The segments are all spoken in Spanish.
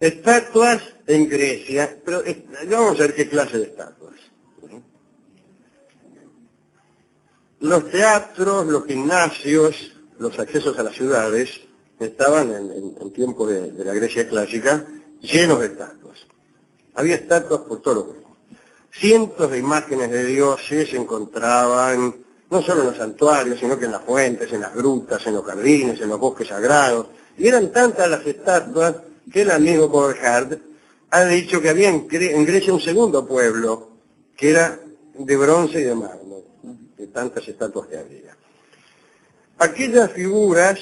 Estatuas en Grecia, pero vamos a ver qué clase de estatuas. Los teatros, los gimnasios, los accesos a las ciudades estaban en tiempo de la Grecia clásica llenos de estatuas. Había estatuas por todo lo mundo. Cientos de imágenes de dioses se encontraban no solo en los santuarios, sino que en las fuentes, en las grutas, en los jardines, en los bosques sagrados. Y eran tantas las estatuas que el amigo Borchardt ha dicho que había en Grecia un segundo pueblo, que era de bronce y de mármol, de tantas estatuas que había. Aquellas figuras,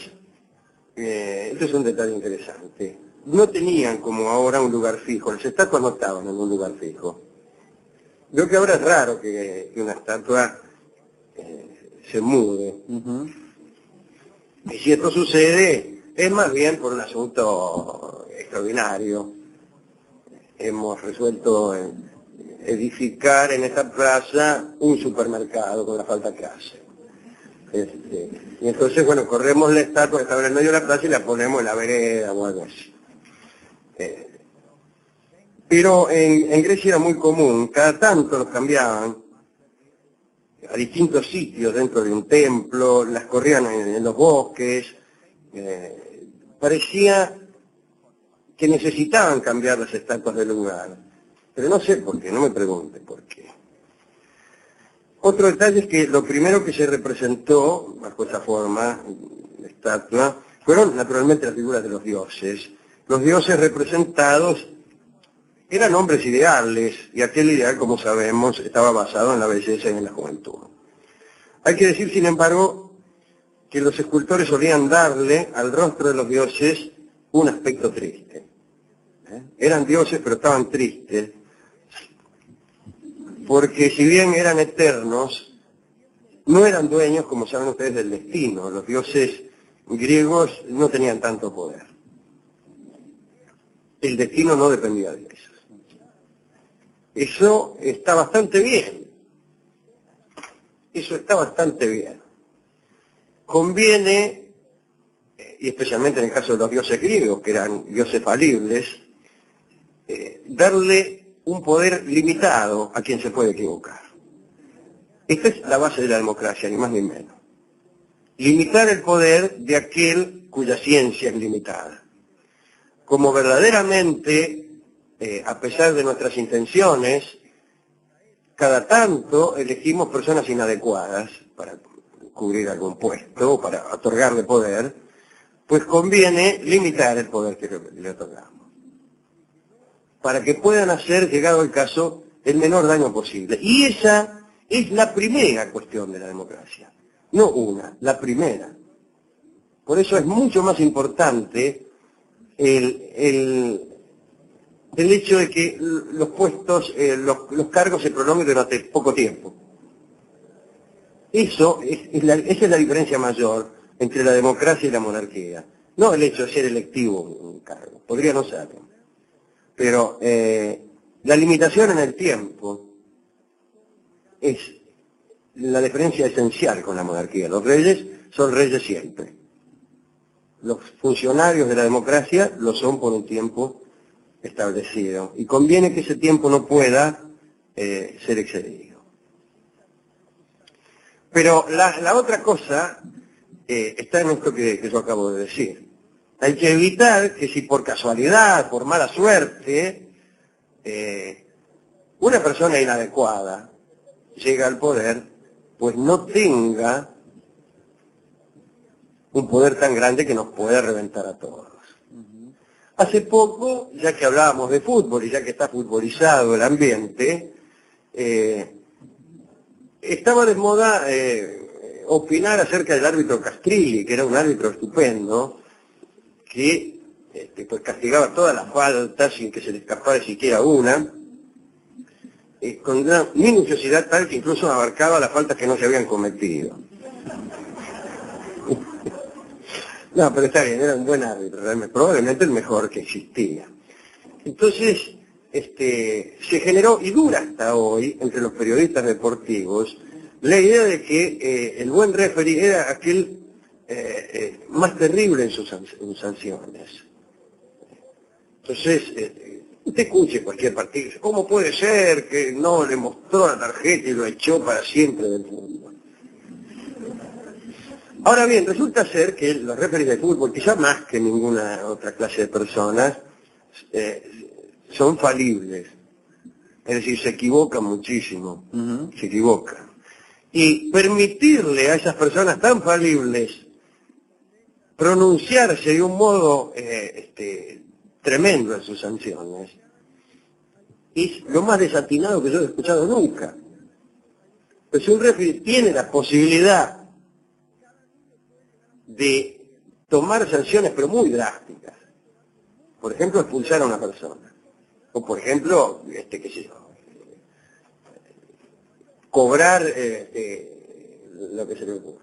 esto es un detalle interesante, no tenían como ahora un lugar fijo, las estatuas no estaban en un lugar fijo. Creo que ahora es raro que una estatua se mude. Y si esto sucede, es más bien por un asunto extraordinario. Hemos resuelto edificar en esta plaza un supermercado con la falta que hace. Y entonces, bueno, corremos la estatua que estaba en el medio de la plaza y la ponemos en la vereda o algo así. Pero en Grecia era muy común, cada tanto los cambiaban a distintos sitios dentro de un templo, las corrían en los bosques, parecía que necesitaban cambiar las estatuas del lugar, pero no sé por qué, no me pregunte por qué. Otro detalle es que lo primero que se representó bajo esa forma de estatua fueron naturalmente las figuras de los dioses. Los dioses representados eran hombres ideales, y aquel ideal, como sabemos, estaba basado en la belleza y en la juventud. Hay que decir, sin embargo, que los escultores solían darle al rostro de los dioses un aspecto triste. Eran dioses, pero estaban tristes, porque si bien eran eternos, no eran dueños, como saben ustedes, del destino. Los dioses griegos no tenían tanto poder. El destino no dependía de ellos. Eso está bastante bien. Eso está bastante bien. Conviene, y especialmente en el caso de los dioses griegos, que eran dioses falibles, darle un poder limitado a quien se puede equivocar. Esta es la base de la democracia, ni más ni menos. Limitar el poder de aquel cuya ciencia es limitada. Como verdaderamente, a pesar de nuestras intenciones, cada tanto elegimos personas inadecuadas para cubrir algún puesto, para otorgarle poder, pues conviene limitar el poder que le otorgamos, para que puedan hacer, llegado el caso, el menor daño posible. Y esa es la primera cuestión de la democracia, no una, la primera. Por eso es mucho más importante el hecho de que los puestos, los cargos se prolonguen durante poco tiempo. Esa es la diferencia mayor entre la democracia y la monarquía. No el hecho de ser electivo un cargo, podría no serlo. Pero la limitación en el tiempo es la diferencia esencial con la monarquía. Los reyes son reyes siempre. Los funcionarios de la democracia lo son por un tiempo establecido. Y conviene que ese tiempo no pueda ser excedido. Pero la otra cosa está en esto que yo acabo de decir. Hay que evitar que si por casualidad, por mala suerte, una persona inadecuada llega al poder, pues no tenga un poder tan grande que nos pueda reventar a todos. Hace poco, ya que hablábamos de fútbol y ya que está futbolizado el ambiente, estaba de moda opinar acerca del árbitro Castrilli, que era un árbitro estupendo, que pues castigaba todas las faltas sin que se le escapara siquiera una, con una minuciosidad tal que incluso abarcaba las faltas que no se habían cometido. No, pero está bien, era un buen árbitro, realmente, probablemente el mejor que existía. Entonces, se generó, y dura hasta hoy, entre los periodistas deportivos, la idea de que el buen referee era aquel más terrible en sus sanciones. Entonces, usted escuche cualquier partido, ¿cómo puede ser que no le mostró la tarjeta y lo echó para siempre del fútbol? Ahora bien, resulta ser que los referees de fútbol, quizá más que ninguna otra clase de personas, son falibles. Es decir, se equivocan muchísimo, se equivocan. Y permitirle a esas personas tan falibles pronunciarse de un modo tremendo en sus sanciones es lo más desatinado que yo he escuchado nunca. Pues un referee tiene la posibilidad de tomar sanciones pero muy drásticas. Por ejemplo, expulsar a una persona. O por ejemplo, qué sé yo, cobrar lo que se le ocurra.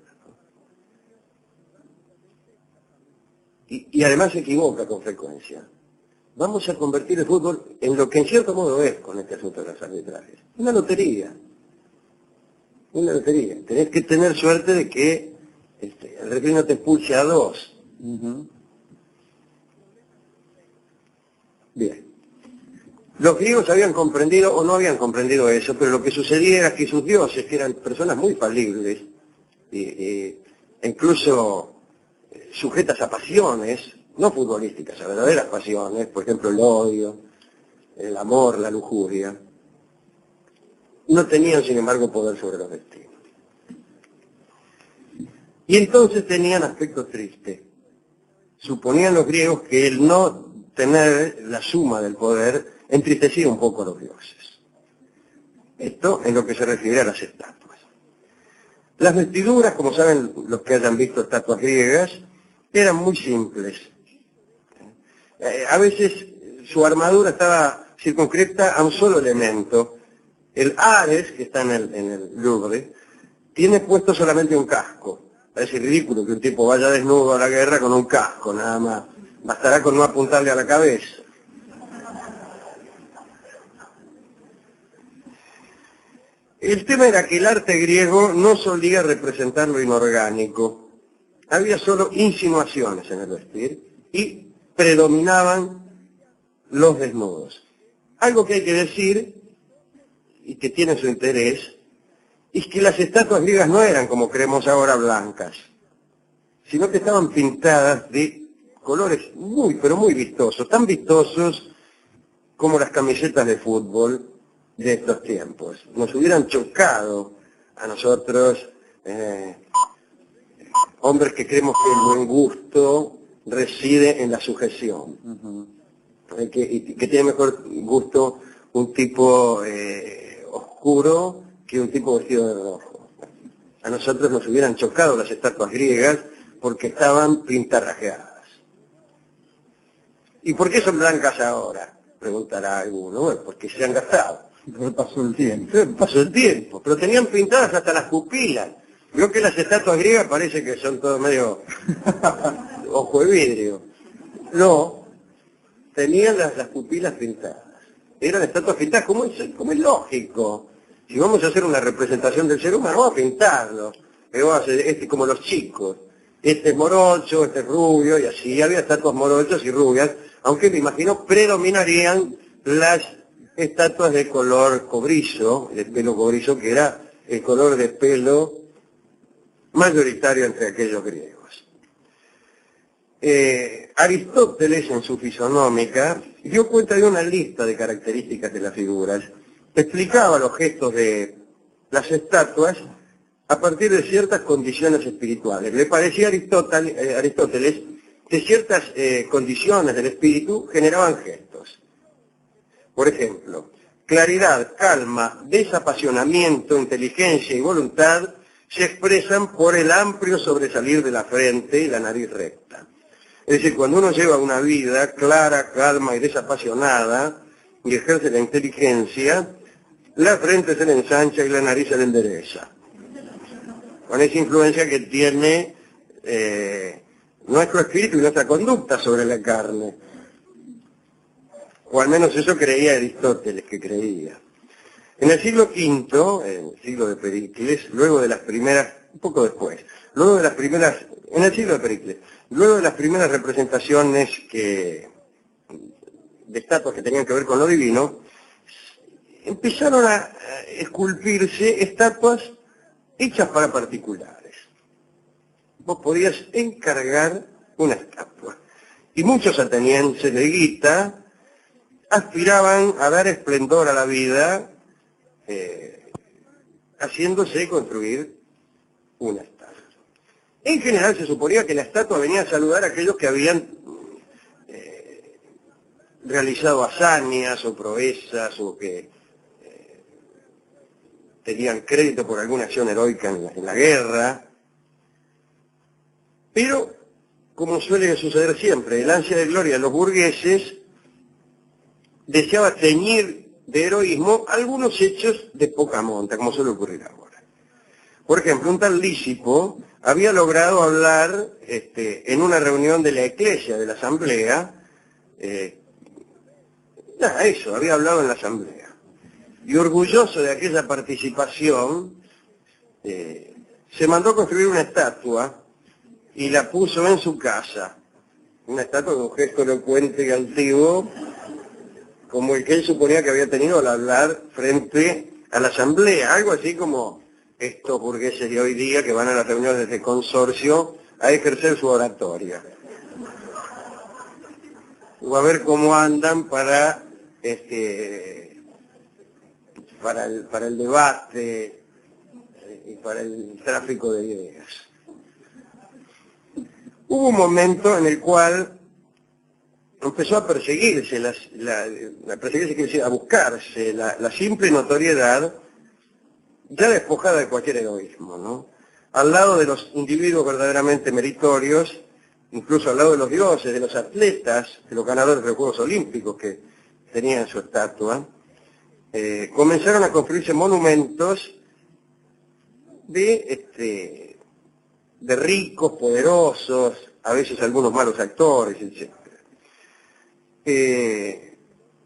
Y además se equivoca con frecuencia. Vamos a convertir el fútbol en lo que en cierto modo es con este asunto de los arbitrajes. Una lotería. Una lotería. Tenés que tener suerte de que el referee no te expulse a dos. Bien. Los griegos habían comprendido o no habían comprendido eso, pero lo que sucedía era que sus dioses, que eran personas muy falibles, incluso sujetas a pasiones, no futbolísticas, a verdaderas pasiones, por ejemplo el odio, el amor, la lujuria, no tenían sin embargo poder sobre los destinos. Y entonces tenían aspecto triste. Suponían los griegos que el no tener la suma del poder entristecía un poco a los dioses. Esto en lo que se refiere a las estatuas. Las vestiduras, como saben los que hayan visto estatuas griegas, eran muy simples. A veces su armadura estaba circunscrita a un solo elemento. El Ares, que está en el Louvre, tiene puesto solamente un casco. Parece ridículo que un tipo vaya desnudo a la guerra con un casco, nada más. Bastará con no apuntarle a la cabeza. El tema era que el arte griego no solía representar lo inorgánico. Había solo insinuaciones en el vestir y predominaban los desnudos. Algo que hay que decir, y que tiene su interés, es que las estatuas griegas no eran como creemos ahora blancas, sino que estaban pintadas de colores muy, pero muy vistosos, tan vistosos como las camisetas de fútbol de estos tiempos. Nos hubieran chocado a nosotros, hombres que creemos que el buen gusto reside en la sujeción. Que tiene mejor gusto un tipo oscuro que un tipo vestido de rojo. A nosotros nos hubieran chocado las estatuas griegas porque estaban pintarrajeadas. ¿Y por qué son blancas ahora? Preguntará alguno. Bueno, porque se han gastado. Pasó el tiempo. Pasó el tiempo, pero tenían pintadas hasta las pupilas. Veo que las estatuas griegas parece que son todo medio ojo de vidrio. No, tenían las pupilas pintadas. Eran estatuas pintadas, como es lógico. Si vamos a hacer una representación del ser humano, vamos a pintarlo. Vamos a hacer como los chicos. Este es morocho, este es rubio, y así. Había estatuas morochas y rubias, aunque me imagino predominarían las estatuas de color cobrizo, de pelo cobrizo, que era el color de pelo mayoritario entre aquellos griegos. Aristóteles, en su Fisonómica, dio cuenta de una lista de características de las figuras. Explicaba los gestos de las estatuas a partir de ciertas condiciones espirituales. Le parecía a Aristóteles que ciertas condiciones del espíritu generaban gestos. Por ejemplo, claridad, calma, desapasionamiento, inteligencia y voluntad se expresan por el amplio sobresalir de la frente y la nariz recta. Es decir, cuando uno lleva una vida clara, calma y desapasionada y ejerce la inteligencia, la frente se le ensancha y la nariz se le endereza. Con esa influencia que tiene nuestro espíritu y nuestra conducta sobre la carne. O al menos eso creía Aristóteles que creía. En el siglo V, en el siglo de Pericles, luego de las primeras, un poco después, en el siglo de Pericles, luego de las primeras representaciones que de estatuas que tenían que ver con lo divino, empezaron a esculpirse estatuas hechas para particulares. Vos podías encargar una estatua. Y muchos atenienses de guita aspiraban a dar esplendor a la vida, haciéndose construir una estatua. En general se suponía que la estatua venía a saludar a aquellos que habían realizado hazañas o proezas o que tenían crédito por alguna acción heroica en la guerra. Pero, como suele suceder siempre, el ansia de gloria de los burgueses deseaba teñir de heroísmo algunos hechos de poca monta, como suele ocurrir ahora. Por ejemplo, un tal Lísipo había logrado hablar en una reunión de la Iglesia, de la Asamblea, había hablado en la Asamblea. Y orgulloso de aquella participación, se mandó construir una estatua y la puso en su casa. Una estatua de un gesto elocuente y antiguo, como el que él suponía que había tenido al hablar frente a la Asamblea, algo así como estos burgueses de hoy día que van a las reuniones de consorcio a ejercer su oratoria, o a ver cómo andan para el debate y para el tráfico de ideas. Hubo un momento en el cual empezó a perseguirse, a buscarse la simple notoriedad, ya despojada de cualquier egoísmo, ¿no? Al lado de los individuos verdaderamente meritorios, incluso al lado de los dioses, de los atletas, de los ganadores de los Juegos Olímpicos que tenían su estatua, comenzaron a construirse monumentos de ricos, poderosos, a veces algunos malos actores, etc.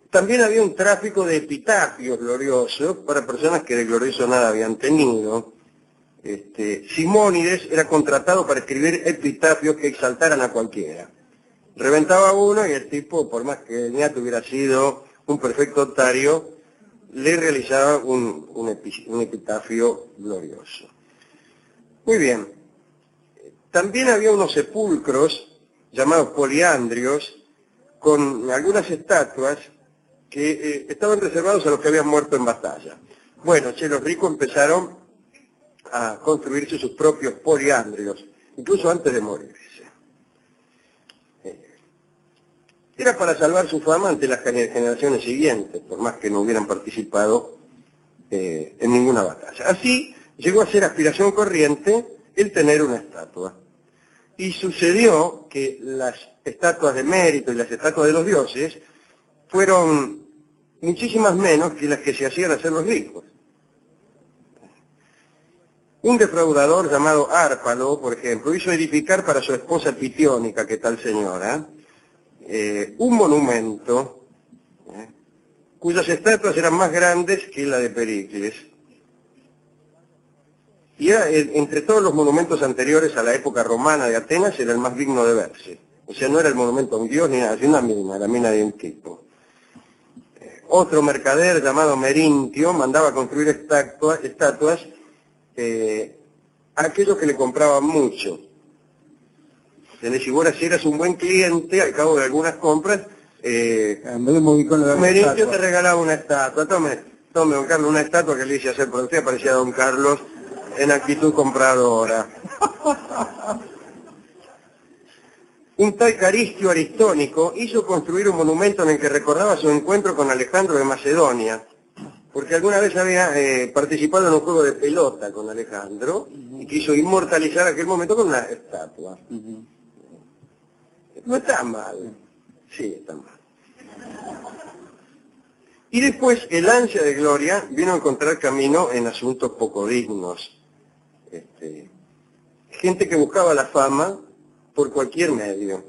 También había un tráfico de epitafios gloriosos para personas que de glorioso nada habían tenido. Simónides era contratado para escribir epitafios que exaltaran a cualquiera. Reventaba uno y el tipo, por más que el ñato hubiera sido un perfecto otario, le realizaba un epitafio glorioso. Muy bien. También había unos sepulcros llamados poliandrios con algunas estatuas que estaban reservados a los que habían muerto en batalla. Bueno, los ricos empezaron a construirse sus propios poliandrios, incluso antes de morirse. Era para salvar su fama ante las generaciones siguientes, por más que no hubieran participado en ninguna batalla. Así llegó a ser aspiración corriente el tener una estatua. Y sucedió que las estatuas de mérito y las estatuas de los dioses fueron muchísimas menos que las que se hacían hacer los ricos. Un defraudador llamado Árpalo, por ejemplo, hizo edificar para su esposa Pitónica, que tal señora, un monumento cuyas estatuas eran más grandes que la de Pericles. Y era, entre todos los monumentos anteriores a la época romana de Atenas, era el más digno de verse. O sea, no era el monumento a un dios ni nada, sino la mina de un tipo. Otro mercader llamado Merintio mandaba construir estatuas a aquellos que le compraban mucho. Si vos eras un buen cliente, al cabo de algunas compras, Merintio te regalaba una estatua. Tome, don Carlos, una estatua que le hice hacer por usted, parecía don Carlos en actitud compradora. Un tal Caristio Aristónico hizo construir un monumento en el que recordaba su encuentro con Alejandro de Macedonia, porque alguna vez había participado en un juego de pelota con Alejandro y quiso inmortalizar aquel momento con una estatua. No está mal. Sí, está mal. Y después el ansia de gloria vino a encontrar camino en asuntos poco dignos. Gente que buscaba la fama por cualquier medio.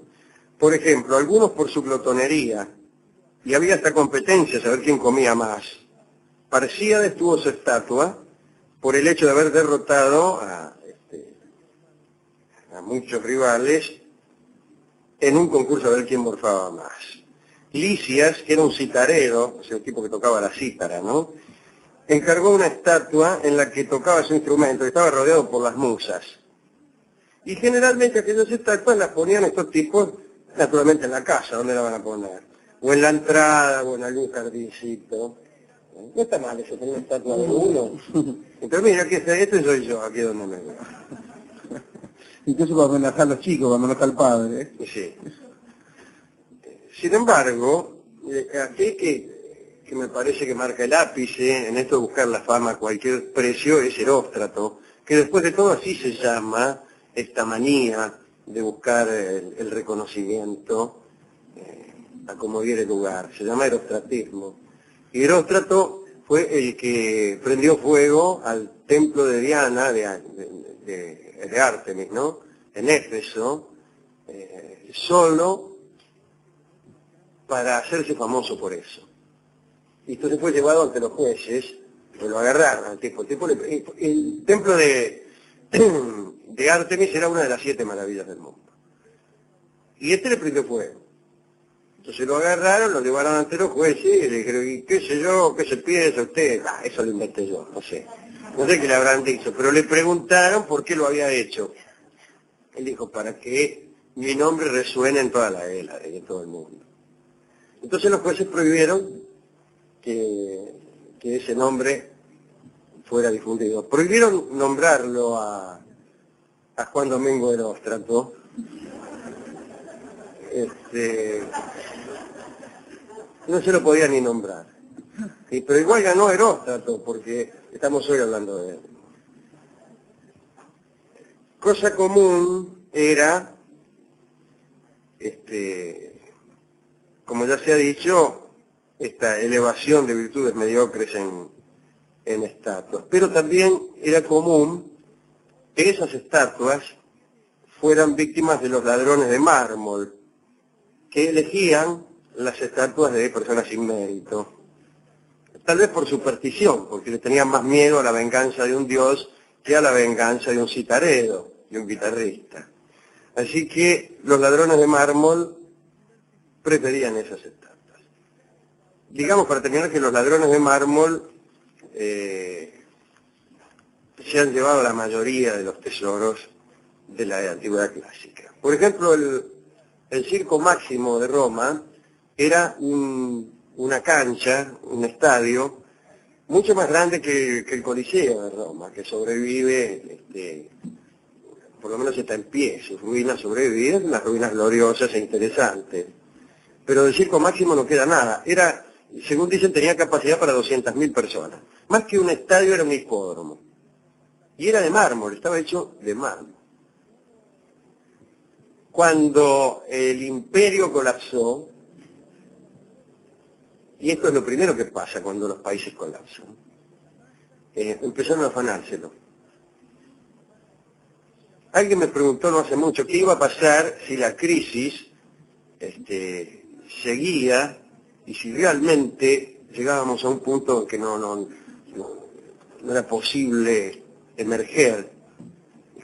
Por ejemplo, algunos por su glotonería, y había hasta competencias a ver quién comía más. Parciades tuvo su estatua por el hecho de haber derrotado a muchos rivales en un concurso a ver quién morfaba más. Lisias, que era un citarero, o sea, un tipo que tocaba la cítara, ¿no? Encargó una estatua en la que tocaba su instrumento, y estaba rodeado por las musas. Y generalmente aquellas estatuas las ponían estos tipos, naturalmente en la casa, ¿dónde la van a poner? O en la entrada, o en algún jardincito. No está mal eso, tener una estatua de uno. Entonces, mira, aquí está, este soy yo, aquí donde me veo. Incluso para amenazar a los chicos, cuando no está el padre. Sí. Sin embargo, aquí que me parece que marca el ápice en esto de buscar la fama a cualquier precio es Eróstrato, que después de todo así se llama esta manía de buscar el reconocimiento a como diere lugar, se llama erostratismo. Y Eróstrato fue el que prendió fuego al templo de Diana, de Artemis, ¿no? En Éfeso, solo para hacerse famoso por eso. Y entonces fue llevado ante los jueces, que lo agarraron al tipo. El templo de Artemis era una de las 7 maravillas del mundo. Y este le prendió fuego. Entonces lo agarraron, lo llevaron ante los jueces y le dijeron, ¿y qué sé yo? ¿Qué se piensa usted? Eso lo inventé yo, no sé. No sé qué le habrán dicho, pero le preguntaron por qué lo había hecho. Él dijo, para que mi nombre resuene en toda la Hélade y en todo el mundo. Entonces los jueces prohibieron que ese nombre fuera difundido. Prohibieron nombrarlo a Juan Domingo Eróstrato. No se lo podía ni nombrar. Pero igual ganó Eróstrato, porque estamos hoy hablando de él. Cosa común era, como ya se ha dicho, esta elevación de virtudes mediocres en estatuas. Pero también era común que esas estatuas fueran víctimas de los ladrones de mármol, que elegían las estatuas de personas sin mérito. Tal vez por superstición, porque le tenían más miedo a la venganza de un dios que a la venganza de un citarero, de un guitarrista. Así que los ladrones de mármol preferían esas estatuas. Digamos, para terminar, que los ladrones de mármol se han llevado la mayoría de los tesoros de la antigüedad clásica. Por ejemplo, el Circo Máximo de Roma era una cancha, un estadio, mucho más grande que el Coliseo de Roma, que sobrevive, por lo menos está en pie, sus ruinas sobreviven, unas ruinas gloriosas e interesantes. Pero del Circo Máximo no queda nada. Era, según dicen, tenía capacidad para 200.000 personas. Más que un estadio, era un hipódromo. Y era de mármol, estaba hecho de mármol. Cuando el imperio colapsó, y esto es lo primero que pasa cuando los países colapsan, empezaron a afanárselo. Alguien me preguntó no hace mucho qué iba a pasar si la crisis seguía y si realmente llegábamos a un punto en que no era posible emerger,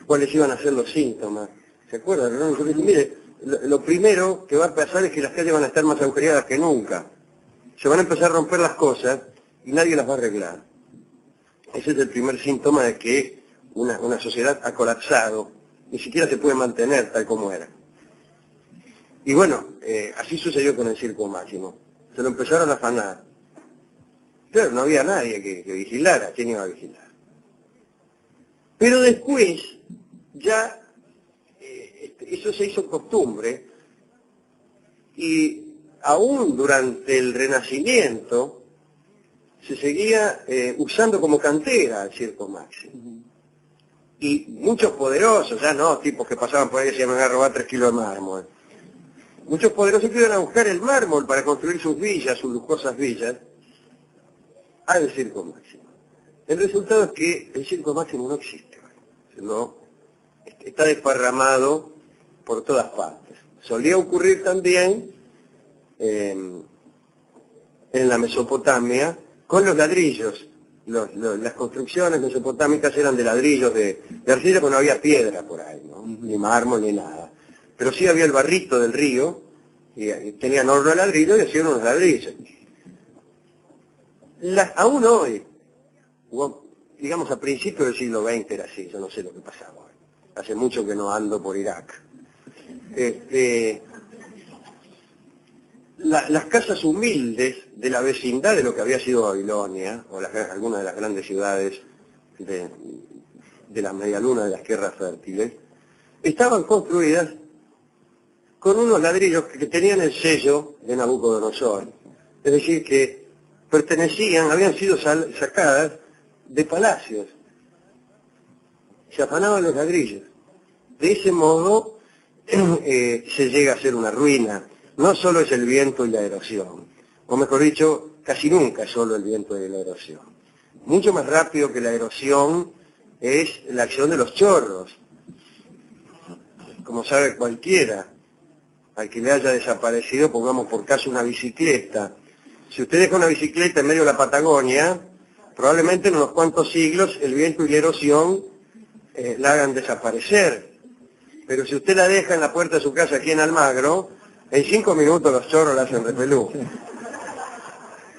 cuáles iban a ser los síntomas. ¿Se acuerdan? ¿No? Yo dije, mire, lo primero que va a pasar es que las calles van a estar más agujereadas que nunca. Se van a empezar a romper las cosas y nadie las va a arreglar. Ese es el primer síntoma de que una sociedad ha colapsado, ni siquiera se puede mantener tal como era. Y bueno, así sucedió con el Circo Máximo. Se lo empezaron a afanar. Claro, no había nadie que vigilara. ¿Quién iba a vigilar? Pero después, ya eso se hizo costumbre, y aún durante el Renacimiento se seguía usando como cantera el Circo Máximo. Y muchos poderosos, ya no tipos que pasaban por ahí y decían, me van a robar 3 kilos de mármol. Muchos poderosos que iban a buscar el mármol para construir sus villas, sus lujosas villas, al Circo Máximo. El resultado es que el Circo Máximo no existe, ¿no? Está desparramado por todas partes. Solía ocurrir también en la Mesopotamia con los ladrillos. Las construcciones mesopotámicas eran de ladrillos de arcilla, porque no había piedra por ahí, ¿no? Ni mármol ni nada. Pero sí había el barrito del río, y tenían horno de ladrillo y hacían unos ladrillos. Aún hoy, digamos a principios del siglo XX era así, yo no sé lo que pasaba hoy. Hace mucho que no ando por Irak. Las casas humildes de la vecindad de lo que había sido Babilonia, o algunas de las grandes ciudades de las medialunas de las tierras fértiles, estaban construidas con unos ladrillos que tenían el sello de Nabucodonosor. Es decir, que habían sido sacadas de palacios. Se afanaban los ladrillos. De ese modo se llega a ser una ruina. No solo es el viento y la erosión, o mejor dicho, casi nunca es solo el viento y la erosión. Mucho más rápido que la erosión es la acción de los chorros. Como sabe cualquiera, al que le haya desaparecido, pongamos por caso una bicicleta. Si usted deja una bicicleta en medio de la Patagonia, probablemente en unos cuantos siglos el viento y la erosión la hagan desaparecer. Pero si usted la deja en la puerta de su casa aquí en Almagro, en 5 minutos los chorros la hacen repelú.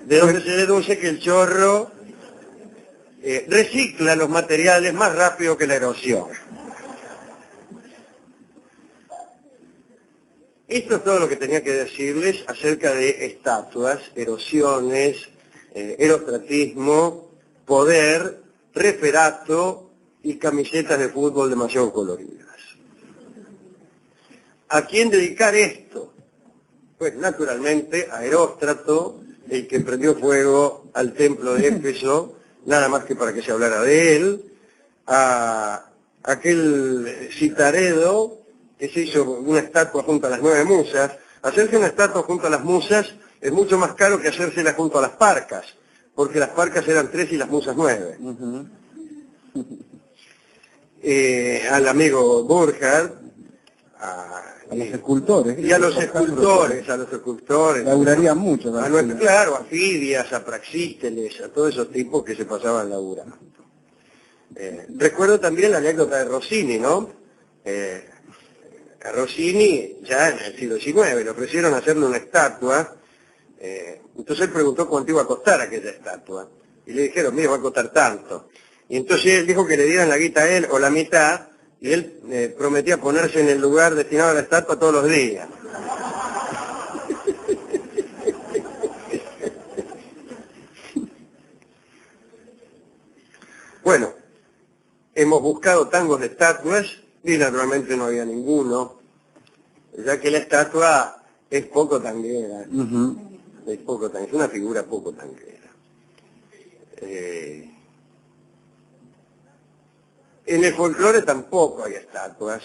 De donde se deduce que el chorro recicla los materiales más rápido que la erosión. Esto es todo lo que tenía que decirles acerca de estatuas, erosiones, erostratismo, poder, referato y camisetas de fútbol demasiado coloridas. ¿A quién dedicar esto? Pues naturalmente a Eróstrato, el que prendió fuego al templo de Éfeso, nada más que para que se hablara de él, a aquel Citaredo, que se hizo una estatua junto a las 9 musas. Hacerse una estatua junto a las musas es mucho más caro que hacérsela junto a las parcas, porque las parcas eran 3 y las musas 9. Al amigo Burkhardt, a los escultores. Y a los escultores. Laburarían mucho. Claro, a Fidias, a Praxíteles, a todos esos tipos que se pasaban laburando. Recuerdo también la anécdota de Rossini, ¿no? A Rossini, ya en el siglo XIX, le ofrecieron hacerle una estatua. Entonces él preguntó cuánto iba a costar aquella estatua. Y le dijeron, mira, va a costar tanto. Y entonces él dijo que le dieran la guita a él o la mitad, y él prometía ponerse en el lugar destinado a la estatua todos los días. Bueno, hemos buscado tangos de estatuas y naturalmente no había ninguno, ya que la estatua es poco tanguera. Es poco tanguera, es una figura poco tanguera. En el folclore tampoco hay estatuas,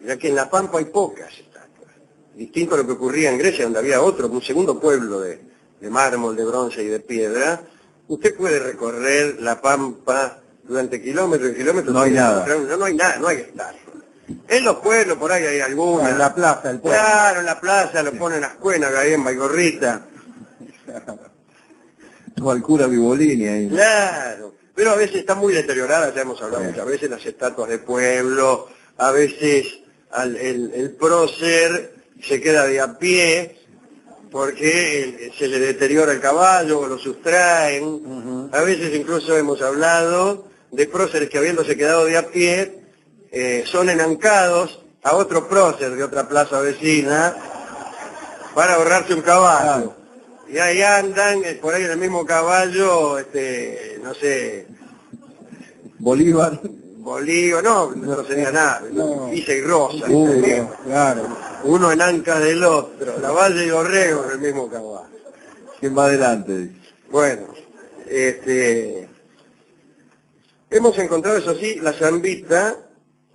ya que en La Pampa hay pocas estatuas. Distinto a lo que ocurría en Grecia, donde había un segundo pueblo de mármol, de bronce y de piedra. Usted puede recorrer La Pampa durante kilómetros y kilómetros. No hay nada. No hay nada, no hay estatuas. En los pueblos por ahí hay algunas. En la plaza, el pueblo. Claro, en la plaza lo ponen a Ascuénaga ahí en Baigorrita. O al cura Vivolini ahí. Claro. Pero a veces están muy deterioradas, ya hemos hablado muchas veces, las estatuas de pueblo, a veces el prócer se queda de a pie porque se le deteriora el caballo o lo sustraen. A veces incluso hemos hablado de próceres que habiéndose quedado de a pie son enancados a otro prócer de otra plaza vecina para ahorrarse un caballo. Y ahí andan, por ahí en el mismo caballo, no sé... Bolívar, no sería nada, Pisa y Rosa. claro. Uno en ancas del otro, la Valle y Orrego en el mismo caballo. ¿Quién va adelante? Bueno, hemos encontrado, eso sí, la zambita,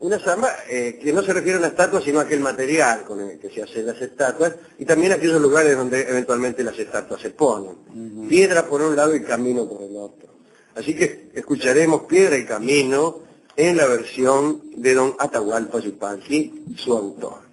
una zamba que no se refiere a una estatua, sino a aquel material con el que se hacen las estatuas, y también a aquellos lugares donde eventualmente las estatuas se ponen. Piedra por un lado y camino por el otro. Así que escucharemos Piedra y Camino en la versión de don Atahualpa Yupanqui, su autor.